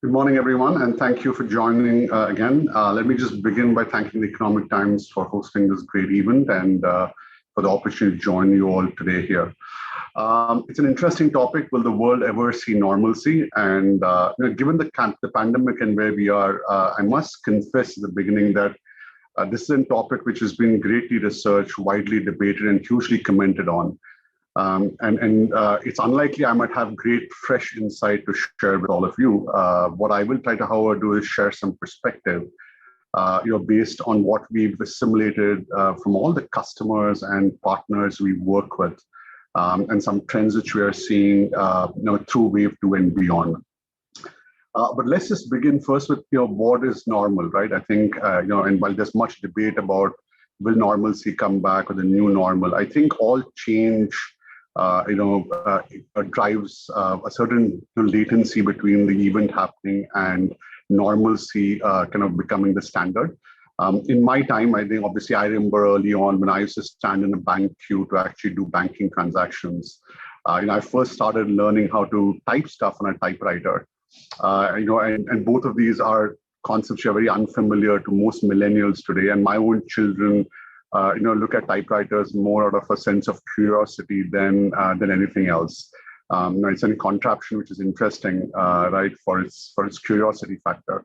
Good morning, everyone, and thank you for joining again. Let me just begin by thanking the Economic Times for hosting this great event and for the opportunity to join you all today here. It's an interesting topic. Will the world ever see normalcy? And given the pandemic and where we are, I must confess at the beginning that this is a topic which has been greatly researched, widely debated, and hugely commented on. It's unlikely I might have great fresh insight to share with all of you. What I will try to, however, do is share some perspective, based on what we've assimilated from all the customers and partners we work with, and some trends which we are seeing, through wave 2 and beyond. But let's just begin first with, what is normal, right? I think, and while there's much debate about will normalcy come back or the new normal, I think all change drives a certain latency between the event happening and normalcy kind of becoming the standard. In my time, I think obviously I remember early on when I used to stand in a bank queue to actually do banking transactions. I first started learning how to type stuff on a typewriter. And both of these are concepts which are very unfamiliar to most millennials today. And my own children look at typewriters more out of a sense of curiosity than anything else. It's a contraption which is interesting, right, for its curiosity factor.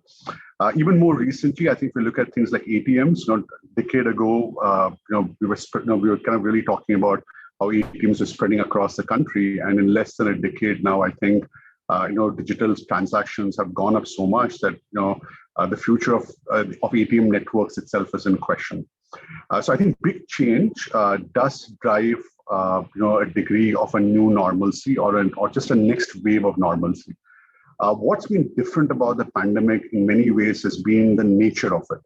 Even more recently, I think if we look at things like ATMs. A decade ago, we were kind of really talking about how ATMs are spreading across the country, and in less than a decade now, I think digital transactions have gone up so much that the future of ATM networks itself is in question. So I think big change does drive a degree of a new normalcy or just a next wave of normalcy. What's been different about the pandemic in many ways has been the nature of it.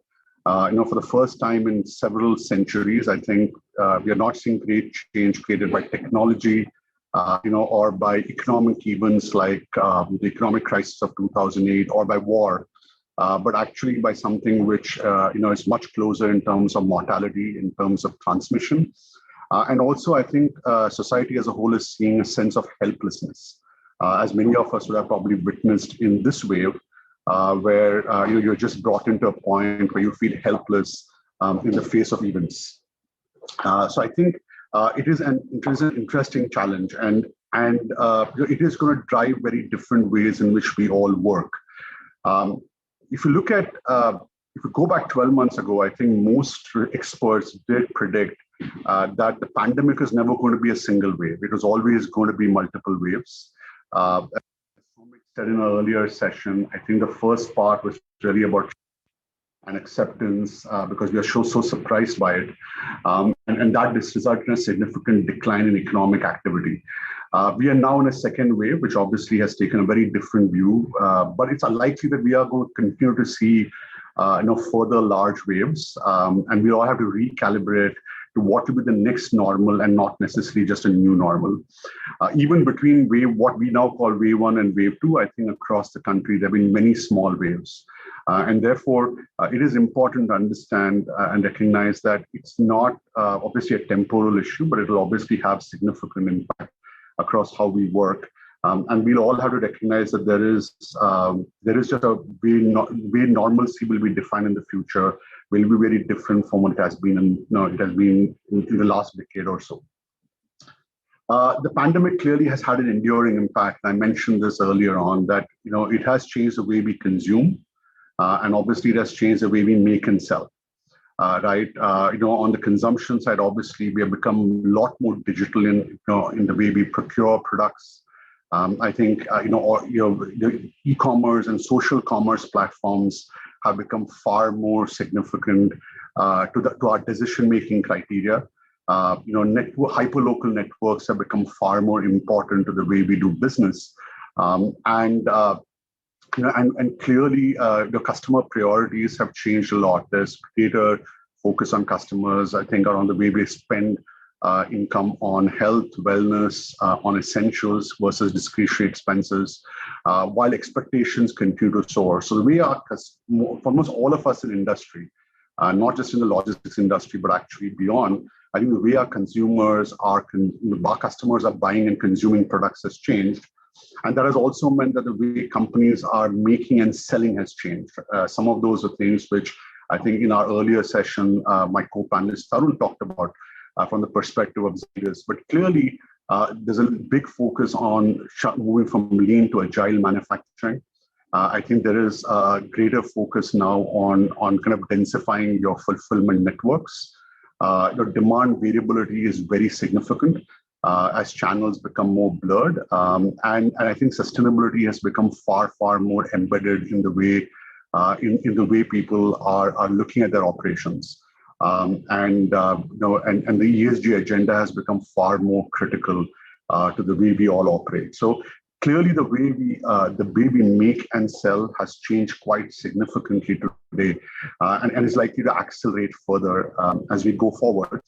For the first time in several centuries, I think we are not seeing great change created by technology, or by economic events like the economic crisis of 2008 or by war. But actually by something which is much closer in terms of mortality, in terms of transmission. And also I think society as a whole is seeing a sense of helplessness, as many of us would have probably witnessed in this wave, where you're just brought into a point where you feel helpless in the face of events. So I think it is an interesting challenge, and it is going to drive very different ways in which we all work. If you look at, if you go back 12 months ago, I think most experts did predict that the pandemic is never going to be a single wave. It was always going to be multiple waves. As Sumit said in an earlier session, I think the first part was really about and acceptance because we are so surprised by it. And that resulted in a significant decline in economic activity. We are now in a second wave, which obviously has taken a very different view, but it's unlikely that we are going to continue to see further large waves, and we all have to recalibrate to what will be the next normal and not necessarily just a new normal. Even between what we now call wave 1 and wave 2, I think across the country there have been many small waves. And therefore, it is important to understand and recognize that it's not obviously a temporal issue, but it will obviously have significant impact across how we work. And we'll all have to recognize that there is just a way normalcy will be defined in the future will be very different from what it has been in the last decade or so. The pandemic clearly has had an enduring impact. I mentioned this earlier on that it has changed the way we consume, and obviously it has changed the way we make and sell. Right, on the consumption side, obviously we have become a lot more digital in the way we procure products. I think the e-commerce and social commerce platforms have become far more significant to our decision-making criteria. Hyperlocal networks have become far more important to the way we do business, and clearly the customer priorities have changed a lot. There's greater focus on customers, I think, around the way we spend income on health, wellness, on essentials versus discretionary expenses, while expectations continue to soar. So the way almost all of us in industry, not just in the logistics industry, but actually beyond, I think the way our customers are buying and consuming products has changed. And that has also meant that the way companies are making and selling has changed. Some of those are things which I think in our earlier session, my co-panelist Tarun talked about from the perspective of Zetas. But clearly, there's a big focus on moving from lean to agile manufacturing. I think there is a greater focus now on kind of densifying your fulfillment networks. Your demand variability is very significant as channels become more blurred. And I think sustainability has become far, far more embedded in the way in the way people are looking at their operations. And the ESG agenda has become far more critical to the way we all operate. So clearly, the way we make and sell has changed quite significantly today, and is likely to accelerate further as we go forward.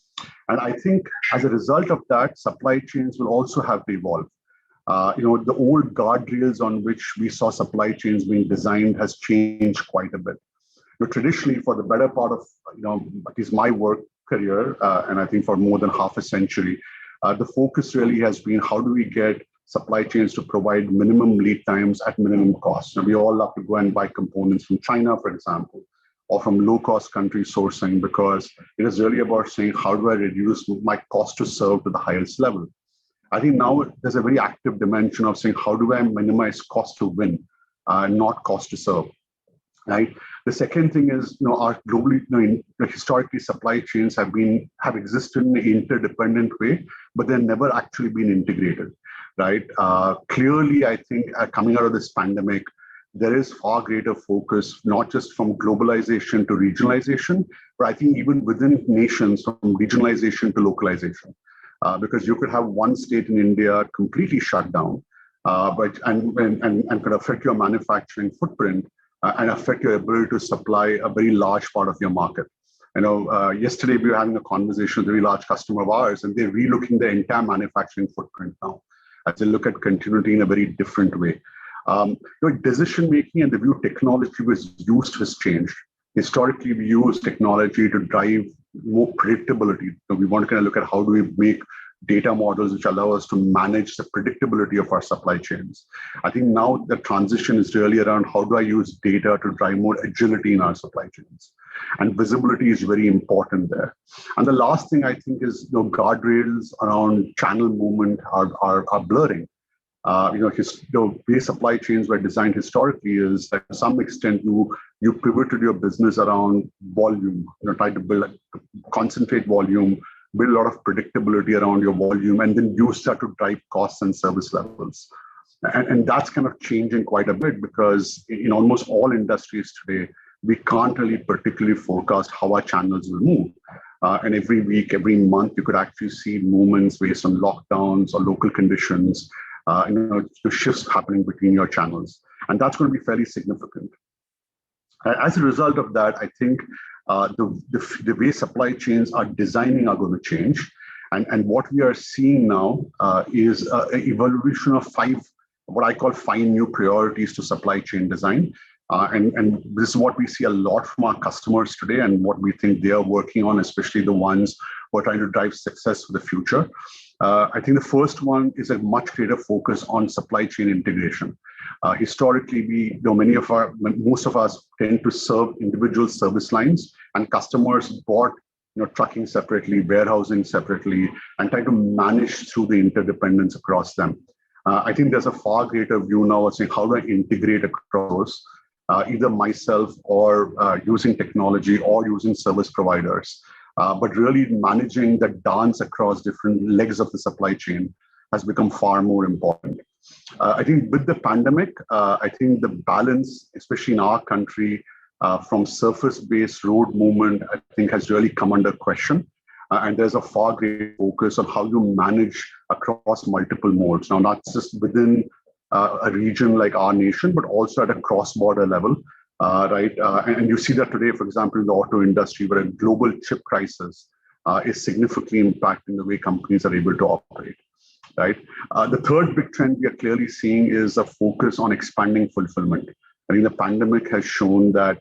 And I think as a result of that, supply chains will also have to evolve. The old guardrails on which we saw supply chains being designed has changed quite a bit. Traditionally, for the better part of at least my work career, and I think for more than half a century, the focus really has been how do we get supply chains to provide minimum lead times at minimum cost. Now, we all love to go and buy components from China, for example, or from low-cost country sourcing, because it is really about saying how do I reduce my cost to serve to the highest level. I think now there's a very active dimension of saying how do I minimize cost to win, not cost to serve. Right. The second thing is, our globally, historically, supply chains have existed in an interdependent way, but they've never actually been integrated. Right. Clearly, I think coming out of this pandemic, there is far greater focus, not just from globalization to regionalization, but I think even within nations, from regionalization to localization, because you could have one state in India completely shut down, and could affect your manufacturing footprint. And affect your ability to supply a very large part of your market. Yesterday we were having a conversation with a very large customer of ours, and they're relooking their entire manufacturing footprint now as they look at continuity in a very different way. Decision making and the view technology was used has changed. Historically, we use technology to drive more predictability. We want to kind of look at how do we make data models which allow us to manage the predictability of our supply chains. I think now the transition is really around how do I use data to drive more agility in our supply chains. And visibility is very important there. And the last thing I think is guardrails around channel movement are blurring. The way supply chains were designed historically is that to some extent you pivoted your business around volume, try to concentrate volume, build a lot of predictability around your volume, and then use that to drive costs and service levels. And that's kind of changing quite a bit because in almost all industries today, we can't really particularly forecast how our channels will move. And every week, every month, you could actually see movements based on lockdowns or local conditions, shifts happening between your channels. And that's going to be fairly significant. As a result of that, I think the way supply chains are designing are going to change. And what we are seeing now is an evolution of what I call 5 new priorities to supply chain design. And this is what we see a lot from our customers today and what we think they are working on, especially the ones who are trying to drive success for the future. I think the first one is a much greater focus on supply chain integration. Historically, most of us tend to serve individual service lines, and customers bought trucking separately, warehousing separately, and try to manage through the interdependence across them. I think there's a far greater view now of saying how do I integrate across either myself or using technology or using service providers. But really managing the dance across different legs of the supply chain has become far more important. I think with the pandemic, I think the balance, especially in our country, from surface-based road movement, I think has really come under question. And there's a far greater focus on how you manage across multiple modes. Now, not just within a region like our nation, but also at a cross-border level. Right, and you see that today, for example, in the auto industry, where a global chip crisis is significantly impacting the way companies are able to operate. Right. The third big trend we are clearly seeing is a focus on expanding fulfillment. I think the pandemic has shown that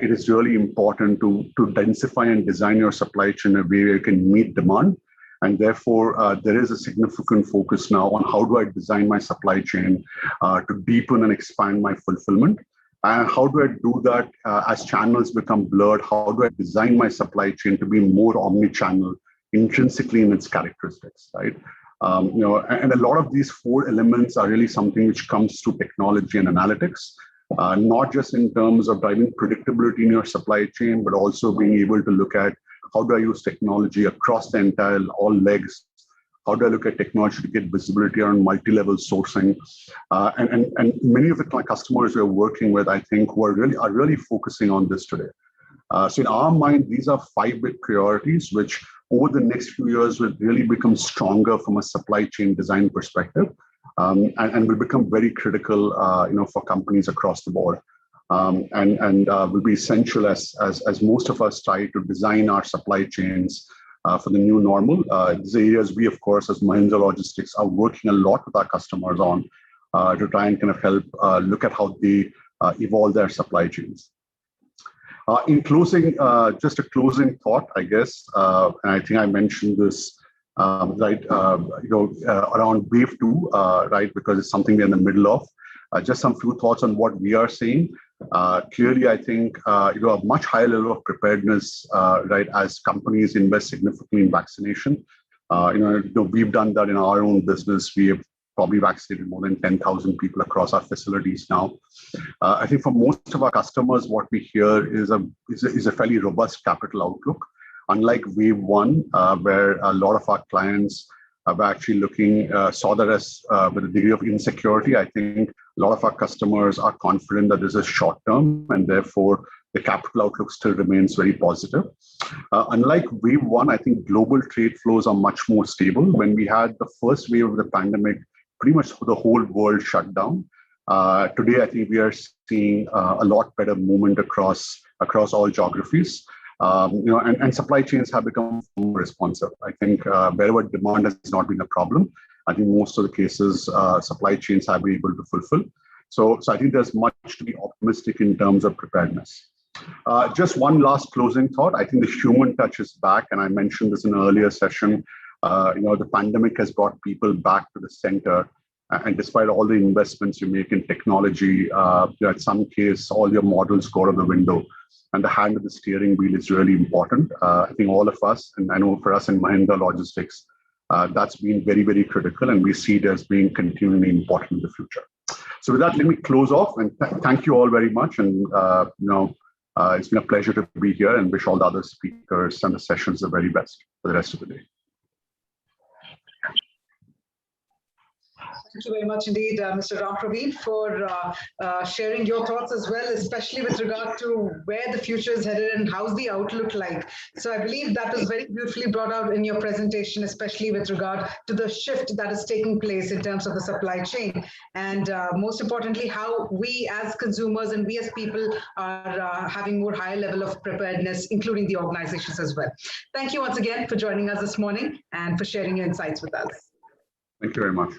it is really important to densify and design your supply chain in a way where you can meet demand And therefore, there is a significant focus now on how do I design my supply chain to deepen and expand my fulfillment. And how do I do that as channels become blurred? How do I design my supply chain to be more omni-channel intrinsically in its characteristics, right? And a lot of these four elements are really something which comes through technology and analytics, not just in terms of driving predictability in your supply chain, but also being able to look at how do I use technology across the entire all legs. How do I look at technology to get visibility on multi-level sourcing? And many of the customers we're working with, I think, who are really focusing on this today. So in our mind, these are 5 big priorities, which over the next few years will really become stronger from a supply chain design perspective, and will become very critical, for companies across the board. And will be essential as most of us try to design our supply chains for the new normal. These areas we, of course, as Mahindra Logistics, are working a lot with our customers on to try and kind of help look at how they evolve their supply chains. In closing, just a closing thought, I guess, and I think I mentioned this around wave 2, right, because it's something we're in the middle of. Just some few thoughts on what we are seeing. Clearly, I think a much higher level of preparedness, right, as companies invest significantly in vaccination. We've done that in our own business. We have probably vaccinated more than 10,000 people across our facilities now. I think for most of our customers, what we hear is a fairly robust capital outlook. Unlike wave 1, where a lot of our clients were actually saw that as with a degree of insecurity. I think a lot of our customers are confident that this is short term, and therefore the capital outlook still remains very positive. Unlike wave 1, I think global trade flows are much more stable. When we had the first wave of the pandemic, pretty much the whole world shut down. Today, I think we are seeing a lot better movement across all geographies. And supply chains have become more responsive. I think wherever demand has not been a problem, I think most of the cases supply chains have been able to fulfill. So I think there's much to be optimistic in terms of preparedness. Just one last closing thought. I think the human touch is back, and I mentioned this in an earlier session. The pandemic has brought people back to the center. And despite all the investments you make in technology, in some case, all your models go out of the window. And the hand of the steering wheel is really important. I think all of us, and I know for us in Mahindra Logistics, that's been very, very critical, and we see it as being continually important in the future. So with that, let me close off, and thank you all very much. And it's been a pleasure to be here, and wish all the other speakers and the sessions the very best for the rest of the day. Thank you very much indeed, Mr. Rampraveen, for sharing your thoughts as well, especially with regard to where the future is headed and how's the outlook like. So I believe that was very beautifully brought out in your presentation, especially with regard to the shift that is taking place in terms of the supply chain. And most importantly, how we as consumers and we as people are having more higher level of preparedness, including the organizations as well. Thank you once again for joining us this morning and for sharing your insights with us. Thank you very much.